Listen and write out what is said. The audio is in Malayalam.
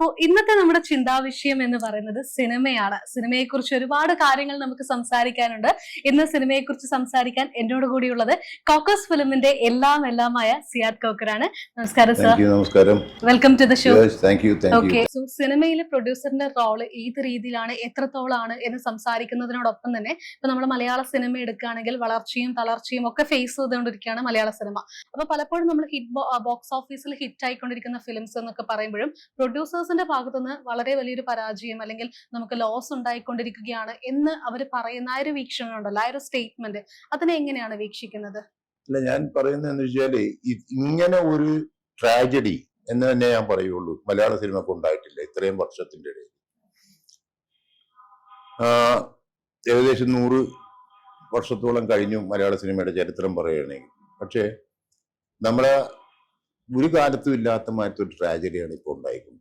അപ്പോൾ ഇന്നത്തെ നമ്മുടെ ചിന്താവിഷയം എന്ന് പറയുന്നത് സിനിമയാണ്. സിനിമയെക്കുറിച്ച് ഒരുപാട് കാര്യങ്ങൾ നമുക്ക് സംസാരിക്കാനുണ്ട്. ഇന്ന് സിനിമയെക്കുറിച്ച് സംസാരിക്കാൻ എന്നോട് കൂടിയുള്ളത് കോക്കസ് ഫിലിമിന്റെ എല്ലാമായ സിയാദ് കോക്കറാണ്. നമസ്കാരം സർ. നമസ്കാരം. Welcome to the show. Okay, so സിനിമയിലെ പ്രൊഡ്യൂസറിന്റെ റോള് ഏത് രീതിയിലാണ്, എത്രത്തോളാണ് എന്ന് സംസാരിക്കുന്നതിനോടൊപ്പം തന്നെ ഇപ്പൊ നമ്മൾ മലയാള സിനിമ എടുക്കുകയാണെങ്കിൽ വളർച്ചയും തളർച്ചയും ഒക്കെ ഫേസ് ചെയ്തുകൊണ്ടിരിക്കുകയാണ് മലയാള സിനിമ. അപ്പൊ പലപ്പോഴും നമ്മൾ ബോക്സ് ഓഫീസിൽ ഹിറ്റ് ആയിക്കൊണ്ടിരിക്കുന്ന ഫിലിംസ് എന്നൊക്കെ പറയുമ്പോഴും പ്രൊഡ്യൂസേഴ്സിന്റെ ഭാഗത്തുനിന്ന് വളരെ വലിയൊരു പരാജയം അല്ലെങ്കിൽ നമുക്ക് ലോസ് ഉണ്ടായിക്കൊണ്ടിരിക്കുകയാണ് എന്ന് അവർ പറയുന്ന ആ ഒരു വീക്ഷണം ഉണ്ടല്ലോ, ആ ഒരു സ്റ്റേറ്റ്മെന്റ്, അതിനെ എങ്ങനെയാണ് വീക്ഷിക്കുന്നത്? അല്ല, ഞാൻ പറയുന്നതെന്ന് വെച്ചാല് ഇങ്ങനെ ഒരു ട്രാജഡി എന്ന് തന്നെ ഞാൻ പറയുള്ളൂ മലയാള സിനിമക്ക് ഉണ്ടായിട്ടില്ല ഇത്രയും വർഷത്തിന്റെ ഇടയിൽ. ഏകദേശം 100 വർഷത്തോളം കഴിഞ്ഞു മലയാള സിനിമയുടെ ചരിത്രം പറയുകയാണെങ്കിൽ. പക്ഷേ നമ്മളെ ഒരു കാലത്തും ഇല്ലാത്ത മാറ്റൊരു ട്രാജഡിയാണ് ഇപ്പോൾ ഉണ്ടായിക്കൊണ്ടിരിക്കുന്നത്.